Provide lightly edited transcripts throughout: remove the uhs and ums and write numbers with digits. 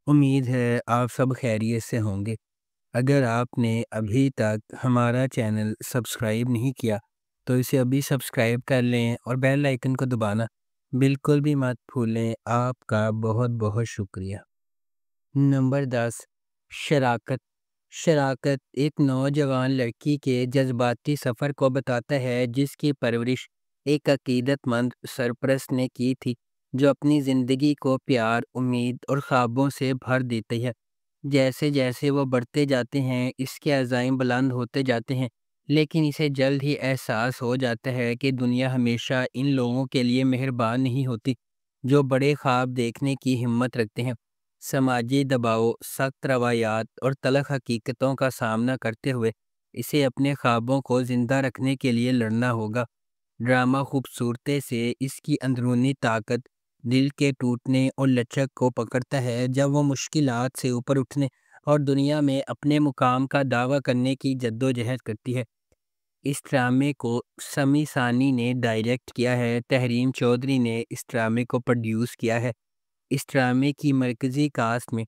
امید ہے آپ سب خیریت سے ہوں گے۔ اگر آپ نے ابھی تک ہمارا چینل سبسکرائب نہیں کیا تو اسے ابھی سبسکرائب کر لیں اور بیل آئکن کو دبانا بالکل بھی مت بھولیں۔ آپ کا بہت بہت شکریہ۔ نمبر 10، شراکت۔ شراکت ایک نوجوان لڑکی کے جذباتی سفر کو بتاتا ہے جس کی پرورش ایک عقیدت مند سرپرست نے کی تھی، جو اپنی زندگی کو پیار، امید اور خوابوں سے بھر دیتی ہے۔ جیسے جیسے وہ بڑھتے جاتے ہیں، اس کے عزائم بلند ہوتے جاتے ہیں، لیکن اسے جلد ہی احساس ہو جاتا ہے کہ دنیا ہمیشہ ان لوگوں کے لیے مہربان نہیں ہوتی جو بڑے خواب دیکھنے کی ہمت رکھتے ہیں۔ سماجی دباؤ، سخت روایات اور تلخ حقیقتوں کا سامنا کرتے ہوئے اسے اپنے خوابوں کو زندہ رکھنے کے لیے لڑنا ہوگا۔ ڈرامہ خوبصورتی سے اس کی اندرونی طاقت دل کے ٹوٹنے اور لچک کو پکڑتا ہے جب وہ مشکلات سے اوپر اٹھنے اور دنیا میں اپنے مقام کا دعویٰ کرنے کی جدوجہد کرتی ہے۔ اس ڈرامے کو سمی ثانی نے ڈائریکٹ کیا ہے، تحریم چودھری نے اس ڈرامے کو پروڈیوس کیا ہے۔ اس ڈرامے کی مرکزی کاسٹ میں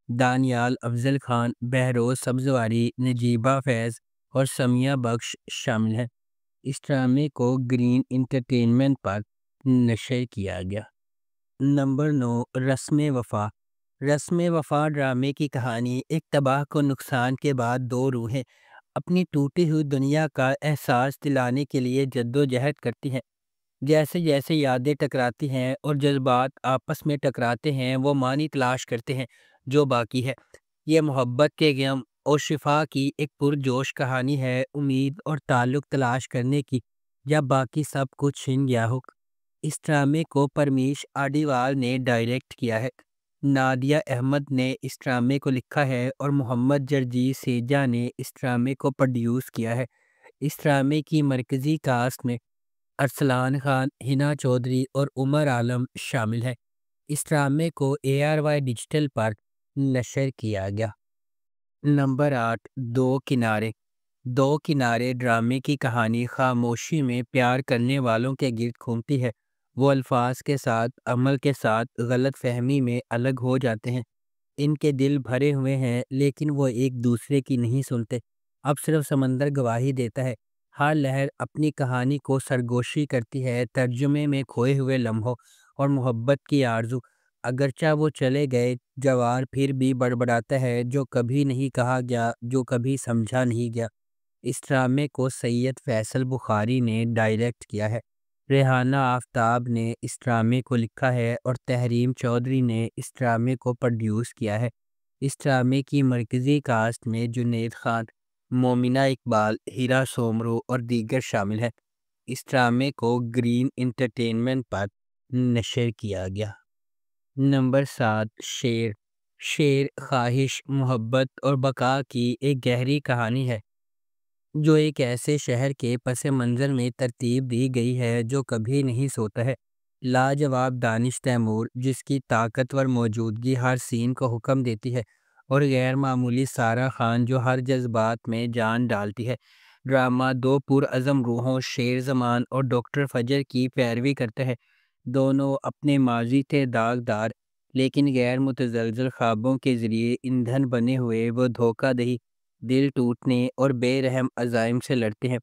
دانیال افضل خان، بہروز سبزواری، نجیبہ فیض اور سمیہ بخش شامل ہیں۔ اس ڈرامے کو گرین انٹرٹینمنٹ پر نشر کیا گیا۔ نمبر 9، رسم وفا۔ رسم وفا ڈرامے کی کہانی ایک تباہ کو نقصان کے بعد دو روحیں اپنی ٹوٹی ہوئی دنیا کا احساس دلانے کے لیے جدوجہد کرتی ہیں۔ جیسے جیسے یادیں ٹکراتی ہیں اور جذبات آپس میں ٹکراتے ہیں، وہ معنی تلاش کرتے ہیں جو باقی ہے۔ یہ محبت کے غم اور شفا کی ایک پرجوش کہانی ہے، امید اور تعلق تلاش کرنے کی جب باقی سب کچھ چھن گیا ہو۔ اس ڈرامے کو پرمیش آڈیوال نے ڈائریکٹ کیا ہے، نادیہ احمد نے اس ڈرامے کو لکھا ہے اور محمد جرجیت سیجا نے اس ڈرامے کو پروڈیوس کیا ہے۔ اس ڈرامے کی مرکزی کاسٹ میں ارسلان خان، ہنا چودھری اور عمر عالم شامل ہیں۔ اس ڈرامے کو ARY ڈیجیٹل پر نشر کیا گیا۔ نمبر 8، دو کنارے۔ دو کنارے ڈرامے کی کہانی خاموشی میں پیار کرنے والوں کے گرد گھومتی ہے۔ وہ الفاظ کے ساتھ عمل کے ساتھ غلط فہمی میں الگ ہو جاتے ہیں۔ ان کے دل بھرے ہوئے ہیں لیکن وہ ایک دوسرے کی نہیں سنتے۔ اب صرف سمندر گواہی دیتا ہے۔ ہر لہر اپنی کہانی کو سرگوشی کرتی ہے، ترجمے میں کھوئے ہوئے لمحوں اور محبت کی آرزو۔ اگرچہ وہ چلے گئے، جوار پھر بھی بڑبڑاتا ہے، جو کبھی نہیں کہا گیا، جو کبھی سمجھا نہیں گیا۔ اس ڈرامے کو سید فیصل بخاری نے ڈائریکٹ کیا ہے، ریحانہ آفتاب نے اس ڈرامے کو لکھا ہے اور تحریم چودھری نے اس ڈرامے کو پروڈیوس کیا ہے۔ اس ڈرامے کی مرکزی کاسٹ میں جنید خان، مومنہ اقبال، ہیرا سومرو اور دیگر شامل ہیں۔ اس ڈرامے کو گرین انٹرٹینمنٹ پر نشر کیا گیا۔ نمبر 7، شیر۔ شیر خواہش، محبت اور بقا کی ایک گہری کہانی ہے جو ایک ایسے شہر کے پس منظر میں ترتیب دی گئی ہے جو کبھی نہیں سوتا ہے۔ لاجواب دانش تیمور، جس کی طاقتور موجودگی ہر سین کو حکم دیتی ہے، اور غیر معمولی سارہ خان جو ہر جذبات میں جان ڈالتی ہے۔ ڈرامہ دو پرعزم روحوں شیر زمان اور ڈاکٹر فجر کی پیروی کرتا ہے۔ دونوں اپنے ماضی کے داغدار لیکن غیر متزلزل خوابوں کے ذریعے ایندھن بنے ہوئے وہ دھوکہ دہی، دل ٹوٹنے اور بے رحم عزائم سے لڑتے ہیں۔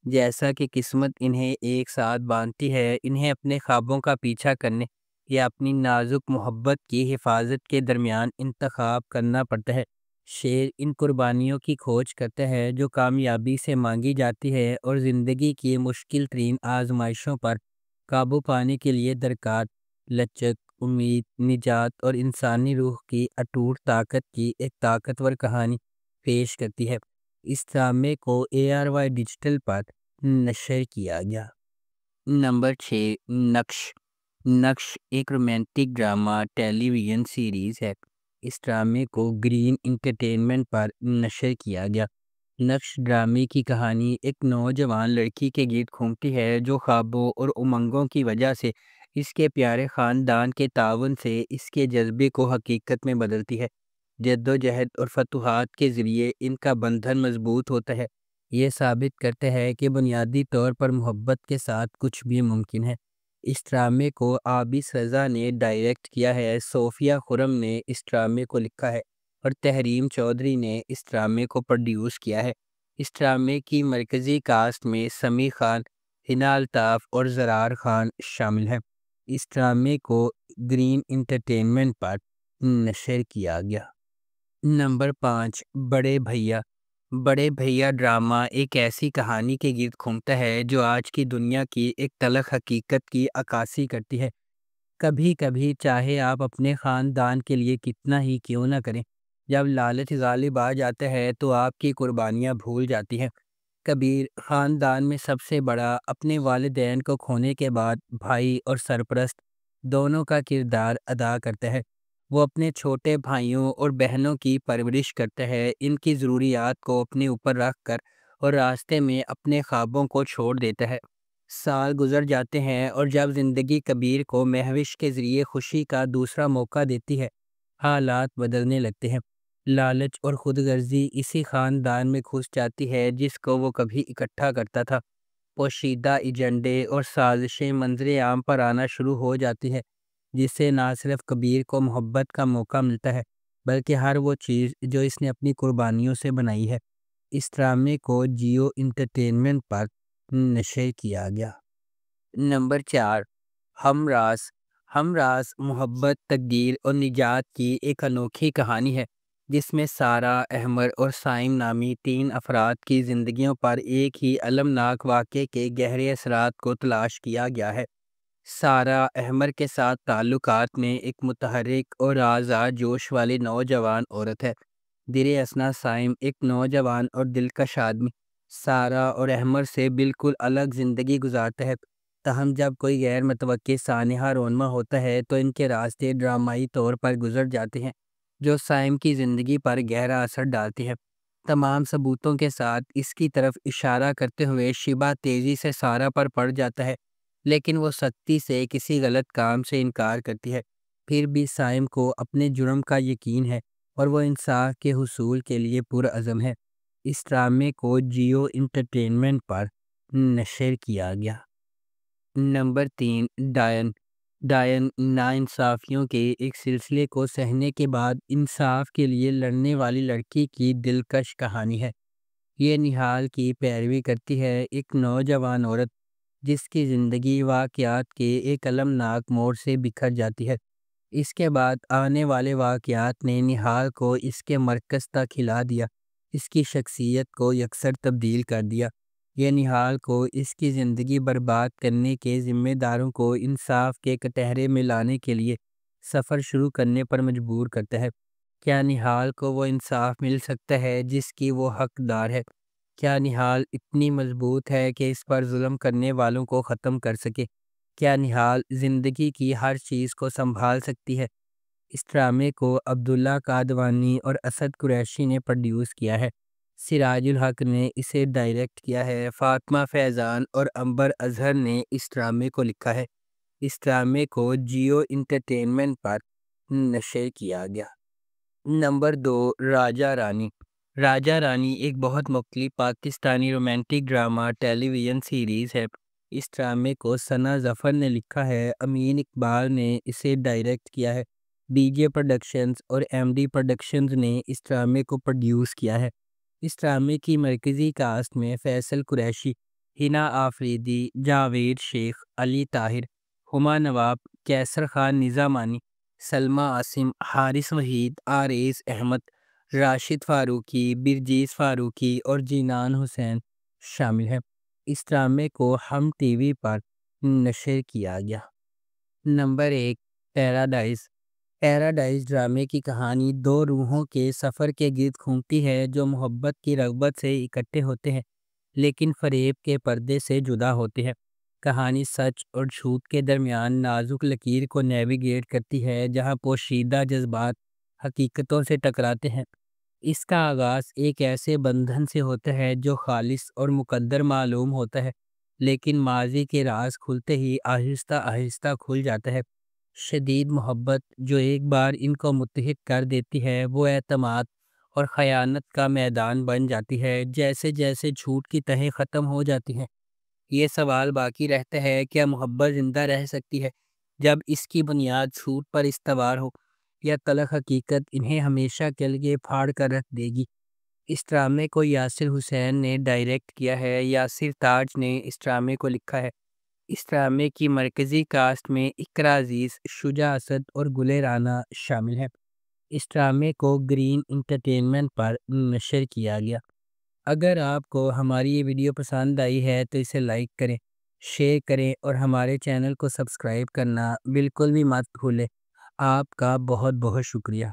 جیسا کہ قسمت انہیں ایک ساتھ باندھتی ہے، انہیں اپنے خوابوں کا پیچھا کرنے یا اپنی نازک محبت کی حفاظت کے درمیان انتخاب کرنا پڑتا ہے۔ شیر ان قربانیوں کی کھوج کرتا ہے جو کامیابی سے مانگی جاتی ہے اور زندگی کی مشکل ترین آزمائشوں پر قابو پانے کے لیے درکار لچک، امید، نجات اور انسانی روح کی اٹوٹ طاقت کی ایک طاقتور کہانی پیش کرتی ہے۔ اس ڈرامے کو ARY ڈیجیٹل پر نشر کیا گیا۔ نمبر 6، نقش۔ نقش ایک رومانٹک ڈرامہ ٹیلی ویژن سیریز ہے۔ اس ڈرامے کو گرین انٹرٹینمنٹ پر نشر کیا گیا۔ نقش ڈرامے کی کہانی ایک نوجوان لڑکی کے گرد گھومتی ہے جو خوابوں اور امنگوں کی وجہ سے اس کے پیارے خاندان کے تعاون سے اس کے جذبے کو حقیقت میں بدلتی ہے۔ جدوجہد اور فتوحات کے ذریعے ان کا بندھن مضبوط ہوتا ہے۔ یہ ثابت کرتا ہے کہ بنیادی طور پر محبت کے ساتھ کچھ بھی ممکن ہے۔ اس ڈرامے کو عابس رضا نے ڈائریکٹ کیا ہے، صوفیہ خرم نے اس ڈرامے کو لکھا ہے اور تحریم چودھری نے اس ڈرامے کو پروڈیوس کیا ہے۔ اس ڈرامے کی مرکزی کاسٹ میں سمیع خان، حنا الطاف اور زرار خان شامل ہیں۔ اس ڈرامے کو گرین انٹرٹینمنٹ پر نشر کیا گیا۔ نمبر 5، بڑے بھیا۔ بڑے بھیا ڈرامہ ایک ایسی کہانی کے گرد گھومتا ہے جو آج کی دنیا کی ایک تلخ حقیقت کی عکاسی کرتی ہے۔ کبھی کبھی چاہے آپ اپنے خاندان کے لیے کتنا ہی کیوں نہ کریں، جب لالچ غالب آ جاتا ہے تو آپ کی قربانیاں بھول جاتی ہیں۔ کبیر خاندان میں سب سے بڑا، اپنے والدین کو کھونے کے بعد بھائی اور سرپرست دونوں کا کردار ادا کرتا ہے۔ وہ اپنے چھوٹے بھائیوں اور بہنوں کی پرورش کرتا ہے، ان کی ضروریات کو اپنے اوپر رکھ کر، اور راستے میں اپنے خوابوں کو چھوڑ دیتا ہے۔ سال گزر جاتے ہیں اور جب زندگی کبیر کو مہوش کے ذریعے خوشی کا دوسرا موقع دیتی ہے، حالات بدلنے لگتے ہیں۔ لالچ اور خود غرضی اسی خاندان میں گھس جاتی ہے جس کو وہ کبھی اکٹھا کرتا تھا۔ پوشیدہ ایجنڈے اور سازشیں منظر عام پر آنا شروع ہو جاتی ہے، جس سے نہ صرف کبیر کو محبت کا موقع ملتا ہے بلکہ ہر وہ چیز جو اس نے اپنی قربانیوں سے بنائی ہے۔ اس ڈرامے کو جیو انٹرٹینمنٹ پر نشر کیا گیا۔ نمبر 4، ہم راز۔ ہم راز محبت، تقدیر اور نجات کی ایک انوکھی کہانی ہے جس میں سارہ، احمر اور سائم نامی 3 افراد کی زندگیوں پر ایک ہی المناک واقعے کے گہرے اثرات کو تلاش کیا گیا ہے۔ سارہ احمر کے ساتھ تعلقات میں ایک متحرک اور آزاد جوش والی نوجوان عورت ہے۔ در اثنا سائم ایک نوجوان اور دلکش آدمی سارہ اور احمر سے بالکل الگ زندگی گزارتا ہے، تاہم جب کوئی غیر متوقع سانحہ رونما ہوتا ہے تو ان کے راستے ڈرامائی طور پر گزر جاتے ہیں جو سائم کی زندگی پر گہرا اثر ڈالتے ہیں۔ تمام ثبوتوں کے ساتھ اس کی طرف اشارہ کرتے ہوئے شیبہ تیزی سے سارہ پر پڑ جاتا ہے، لیکن وہ سختی سے کسی غلط کام سے انکار کرتی ہے۔ پھر بھی سائم کو اپنے جرم کا یقین ہے اور وہ انصاف کے حصول کے لیے پرعزم ہے۔ اس ڈرامے کو جیو انٹرٹینمنٹ پر نشر کیا گیا۔ نمبر 3، ڈائن۔ ڈائن ناانصافیوں کے ایک سلسلے کو سہنے کے بعد انصاف کے لیے لڑنے والی لڑکی کی دلکش کہانی ہے۔ یہ نہال کی پیروی کرتی ہے، ایک نوجوان عورت جس کی زندگی واقعات کے ایک المناک موڑ سے بکھر جاتی ہے۔ اس کے بعد آنے والے واقعات نے نہال کو اس کے مرکز تک ہلا دیا، اس کی شخصیت کو یکسر تبدیل کر دیا۔ یہ نہال کو اس کی زندگی برباد کرنے کے ذمہ داروں کو انصاف کے کٹہرے میں لانے کے لیے سفر شروع کرنے پر مجبور کرتا ہے۔ کیا نہال کو وہ انصاف مل سکتا ہے جس کی وہ حقدار ہے؟ کیا نہال اتنی مضبوط ہے کہ اس پر ظلم کرنے والوں کو ختم کر سکے؟ کیا نہال زندگی کی ہر چیز کو سنبھال سکتی ہے؟ اس ڈرامے کو عبداللہ قادوانی اور اسد قریشی نے پروڈیوس کیا ہے۔ سراج الحق نے اسے ڈائریکٹ کیا ہے۔ فاطمہ فیضان اور عنبر اظہر نے اس ڈرامے کو لکھا ہے۔ اس ڈرامے کو جیو انٹرٹینمنٹ پر نشر کیا گیا۔ نمبر 2، راجہ رانی۔ راجہ رانی ایک بہت مختلف پاکستانی رومانٹک ڈرامہ ٹیلی ویژن سیریز ہے۔ اس ڈرامے کو ثنا ظفر نے لکھا ہے، امین اقبال نے اسے ڈائریکٹ کیا ہے۔ ڈی جے پروڈکشنز اور ایم ڈی پروڈکشنز نے اس ڈرامے کو پروڈیوس کیا ہے۔ اس ڈرامے کی مرکزی کاسٹ میں فیصل قریشی، حنا آفریدی، جاوید شیخ، علی طاہر، ہما نواب، کیسر خان نظامانی، سلمیٰ عاصم، حارث وحید، عارض احمد، راشد فاروقی، برجیس فاروقی اور جینان حسین شامل ہیں۔ اس ڈرامے کو ہم ٹی وی پر نشر کیا گیا۔ Number 1، paradise. پیراڈائز ڈرامے کی کہانی 2 روحوں کے سفر کے گرد گھومتی ہے جو محبت کی رغبت سے اکٹھے ہوتے ہیں لیکن فریب کے پردے سے جدا ہوتے ہیں۔ کہانی سچ اور جھوٹ کے درمیان نازک لکیر کو نیویگیٹ کرتی ہے جہاں پوشیدہ جذبات حقیقتوں سے ٹکراتے ہیں۔ اس کا آغاز ایک ایسے بندھن سے ہوتا ہے جو خالص اور مقدر معلوم ہوتا ہے، لیکن ماضی کے راز کھلتے ہی آہستہ آہستہ کھل جاتا ہے۔ شدید محبت جو ایک بار ان کو متحد کر دیتی ہے وہ اعتماد اور خیانت کا میدان بن جاتی ہے۔ جیسے جیسے جھوٹ کی تہیں ختم ہو جاتی ہیں، یہ سوال باقی رہتا ہے، کیا محبت زندہ رہ سکتی ہے جب اس کی بنیاد جھوٹ پر استوار ہو، یا تلخ حقیقت انہیں ہمیشہ کے لیے پھاڑ کر رکھ دے گی؟ اس ڈرامے کو یاسر حسین نے ڈائریکٹ کیا ہے، یاسر تاج نے اس ڈرامے کو لکھا ہے۔ اس ڈرامے کی مرکزی کاسٹ میں اقرا عزیز، شجاع اسد اور گل رانا شامل ہیں۔ اس ڈرامے کو گرین انٹرٹینمنٹ پر نشر کیا گیا۔ اگر آپ کو ہماری یہ ویڈیو پسند آئی ہے تو اسے لائک کریں، شیئر کریں اور ہمارے چینل کو سبسکرائب کرنا بالکل بھی مت بھولیں۔ آپ کا بہت بہت شکریہ۔